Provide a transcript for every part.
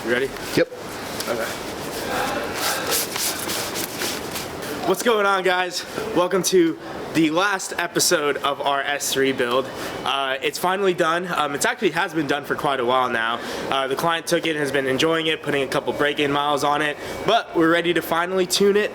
You ready? Yep. Okay. What's going on, guys? Welcome to the last episode of our S3 build. It's finally done. It actually has been done for quite a while now. The client took it and has been enjoying it, putting a couple break-in miles on it, but we're ready to finally tune it.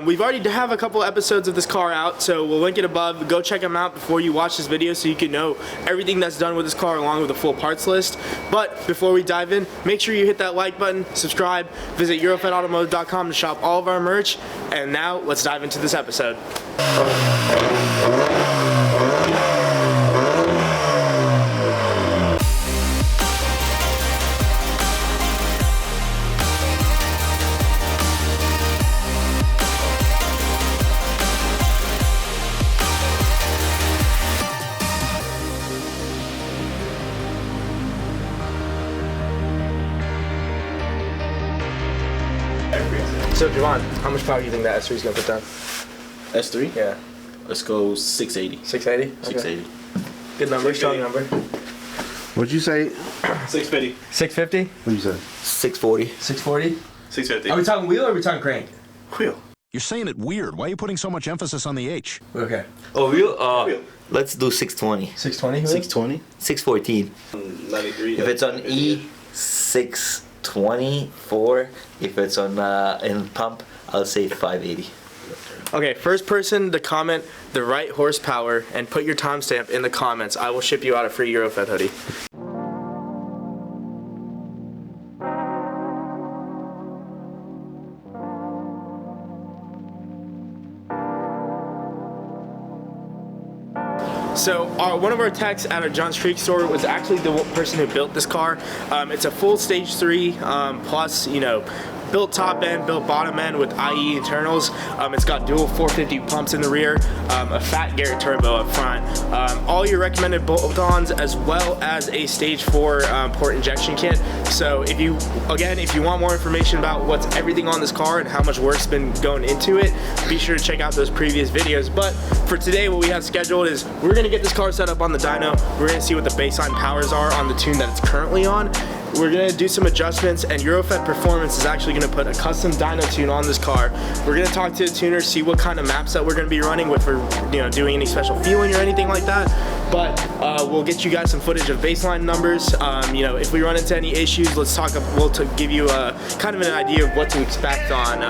We've already have a couple episodes of this car out, so we'll link it above. Go check them out before you watch this video so you can know everything that's done with this car along with a full parts list. But before we dive in, make sure you hit that like button, subscribe, visit Eurofedautomotive.com to shop all of our merch, and now let's dive into this episode. So Javon, how much power do you think that S3 is going to put down? S3? Yeah. Let's go 680. 680? Okay. 680. Good number, strong number. What'd you say? 650. 650? What'd you say? 640. 640? 650. Are we talking wheel or are we talking crank? Wheel. You're saying it weird. Why are you putting so much emphasis on the H? Okay. Oh, wheel? Let's do 620. 620? 620. 614. 93. If it's on E, 624. If it's on in pump, I'll say 580. Okay, first person to comment the right horsepower and put your timestamp in the comments, I will ship you out a free Eurofed hoodie. So one of our techs at our Johns Creek store was actually the person who built this car. It's a full stage 3 plus, you know, built top end, built bottom end with IE internals. It's got dual 450 pumps in the rear, a fat Garrett turbo up front, all your recommended bolt-ons, as well as a stage 4 port injection kit. So if you want more information about what's everything on this car and how much work's been going into it, be sure to check out those previous videos. But for today, what we have scheduled is we're gonna get this car set up on the dyno. We're gonna see what the baseline powers are on the tune that it's currently on. We're gonna do some adjustments, and Eurofed Performance is actually gonna put a custom dyno tune on this car. We're gonna talk to the tuner, see what kind of maps that we're gonna be running, if we're doing any special fueling or anything like that. But we'll get you guys some footage of baseline numbers. If we run into any issues, let's talk. We'll give you a kind of an idea of what to expect on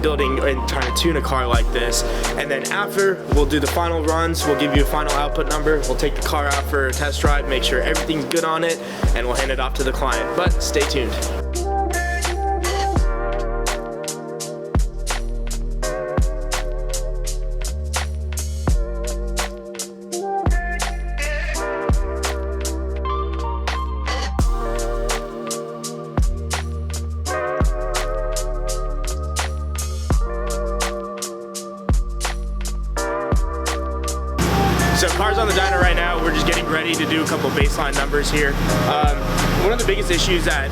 building and trying to tune a car like this. And then after, we'll do the final runs. We'll give you a final output number. We'll take the car out for a test drive, make sure everything's good on it, and we'll hand it off to the client. But stay tuned. So car's on the dyno right now. We're just getting ready to do a couple baseline numbers here. One of the biggest issues that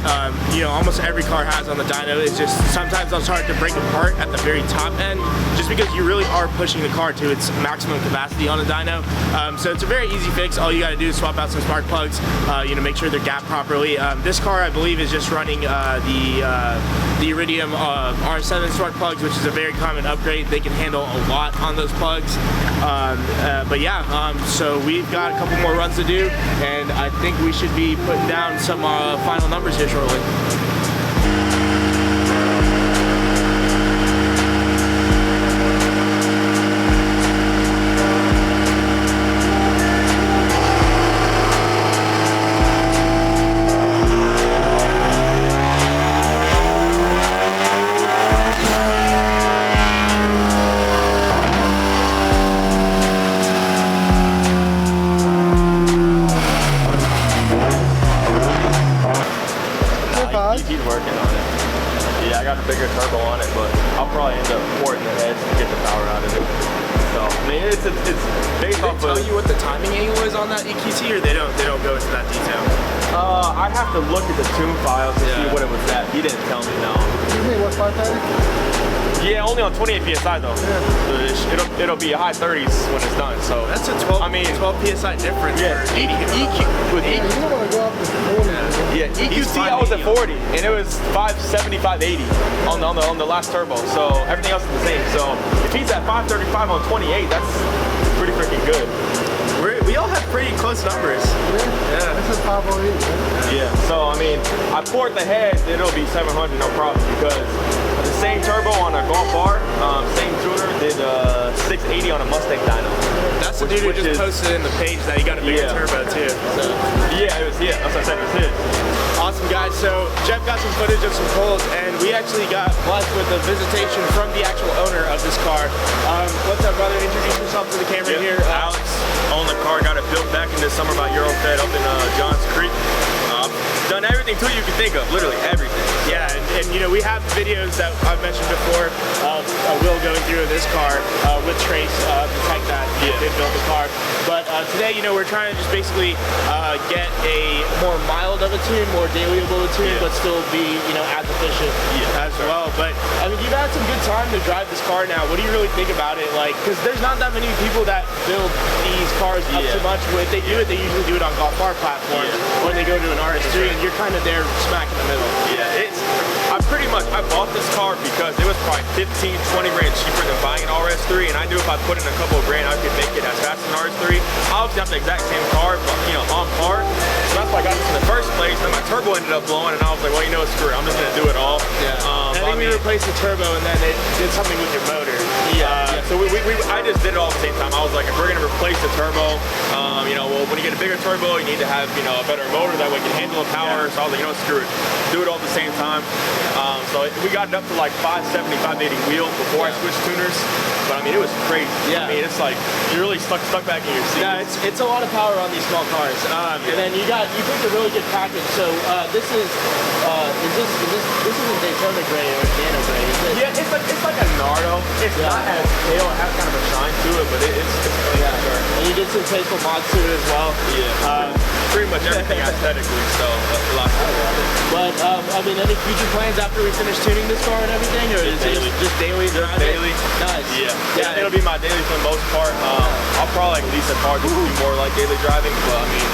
almost every car has on the dyno is just sometimes they'll start to break apart at the very top end, just because you really are pushing the car to its maximum capacity on the dyno. So it's a very easy fix. All you got to do is swap out some spark plugs, make sure they're gapped properly. This car, I believe, is just running the Iridium R7 spark plugs, which is a very common upgrade. They can handle a lot on those plugs. So we've got a couple more runs to do, and I think we should be putting down some final numbers here shortly. He's working on it. Yeah, I got a bigger turbo on it, but I'll probably end up porting the heads to get the power out of it. So, I mean, it's based off of... Do they tell you what the timing angle is on that EQT, or they don't go into that detail? I'd have to look at the tune files to see what it was at. He didn't tell me, no. You mean what 530? Yeah, only on 28 PSI though. Yeah. So it'll be high 30s when it's done. So that's a 12 PSI difference for 80 EQ with 80. You don't want to go up to 40. Yeah, EQC I was at 40, and it was 570, 580 on the last turbo. So everything else is the same. So if he's at 535 on 28, that's pretty freaking good. We all have pretty close numbers. Yeah. This is 508. Yeah. So I mean, I poured the head, it'll be 700 no problem because the same turbo on a Golf R, same tuner did 680 on a Mustang dyno. That's the dude who just posted in the page that he got a bigger turbo too. So. Yeah, it was. Yeah, that's what I said. It was his. Awesome, guys. So Jeff got some footage of some pulls, and we actually got blessed with a visitation from the actual owner of this car. What's up, brother? Introduce yourself to the camera here. Alex owned the car, got it built back in this summer by Eurofed up in Johns Creek. Done everything to you can think of, literally everything. Yeah, and you know, we have videos that I've mentioned before of Will going through this car with Trace, the tech that did build the car. But today, you know, we're trying to just basically get a more mild of a tune, more dailyable of a tune, but still be, you know, as efficient as well. But I mean, you've had some good time to drive this car now. What do you really think about it? Like, because there's not that many people that build these cars up to much. If they do it, they usually do it on Golf R platforms, or they go to an RS3, and you're kind of there smack in the middle. Yeah, I bought this car because it was probably 15, 20 grand cheaper than buying an RS3, and I knew if I put in a couple of grand, I could make it as fast as an RS3. I obviously have the exact same car, but, you know, on par. So that's why I got this in the first place. Then my turbo ended up blowing, and I was like, well, you know, screw it. I'm just gonna do it all. Yeah. I think we replaced the turbo, and then it did something with your motor. So I just did it all at the same time. I was like, if we're gonna replace the turbo, you know, well, when you get a bigger turbo, you need to have, you know, a better motor that way it can handle the power. So I was like, you know, screw it, do it all at the same time. So we got it up to like 570, 580 wheel before I switched tuners. But I mean, it was crazy. Yeah. I mean, it's like you're really stuck back in your seat. Yeah, it's a lot of power on these small cars. And then you picked a really good package. So this is a Daytona gray or a Dyno gray. Is it? Yeah, it's like a Nardo. It's not as pale. It has kind of a shine to it, but it's clean. Sure. And you did some tasteful mods to it as well. Yeah. Pretty much everything aesthetically. So that's a lot. But I mean, any future plans after we finish tuning this car and everything, or is it just daily? Just daily. Nice. Yeah, it'll be my daily for the most part. I'll probably like lease a car just to do more like daily driving, but I mean,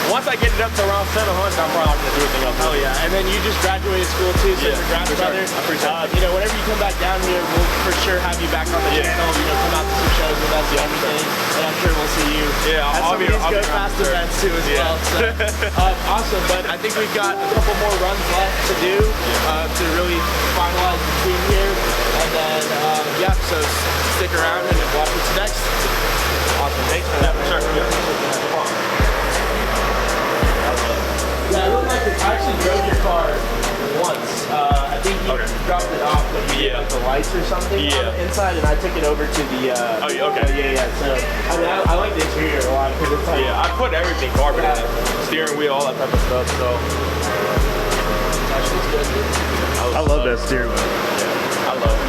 once I get it up to around 700, I'm probably not gonna do anything else. Oh yeah, and then you just graduated school too, so you're a grad brother. I appreciate it. You know, whenever you come back down here, we'll for sure have you back on the channel. You know, come out to some shows with us and everything, and I'm sure we'll see you at some of these Go Fast events too as well. So, awesome, but I think we've got a couple more runs left to do to really finalize the team here, and then so stick around and watch what's next. Awesome, thanks for that. Sure. Yeah, I looked like I actually drove your car once. I think you dropped it off when you did the lights or something on the inside, and I took it over to the. So I mean, I like the interior a lot because it's like. Yeah, I put everything carbon in it, steering wheel, all that type of stuff. So. Actually, it's good. Dude. I love that steering wheel. Yeah, I love it.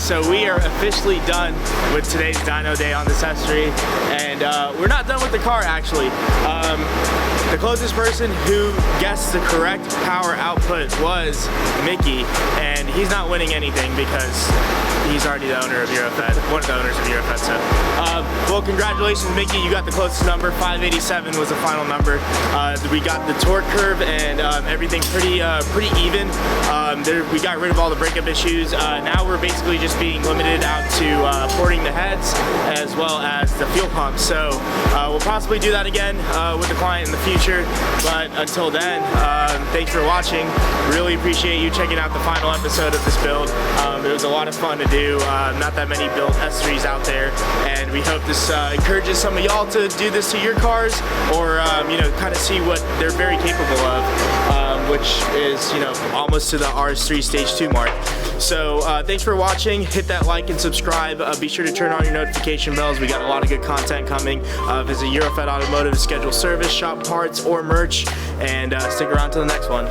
So we are officially done with today's dyno day on this S3, and we're not done with the car actually. The closest person who guessed the correct power output was Mickey, and he's not winning anything because he's already the owner of Eurofed, one of the owners of Eurofed. So we'll well, congratulations, Mickey. You got the closest number. 587 was the final number. We got the torque curve and everything pretty even. We got rid of all the breakup issues. Now we're basically just being limited out to porting the heads as well as the fuel pump. So we'll possibly do that again with the client in the future. But until then, thanks for watching. Really appreciate you checking out the final episode of this build. It was a lot of fun to do. Not that many built S3s out there, and we hope this encourages some of y'all to do this to your cars, or you know, kind of see what they're very capable of, which is, you know, almost to the RS3 Stage 2 mark. So thanks for watching. Hit that like and subscribe. Be sure to turn on your notification bells. We got a lot of good content coming. Visit Eurofed Automotive to schedule service, shop parts, or merch, and stick around till the next one.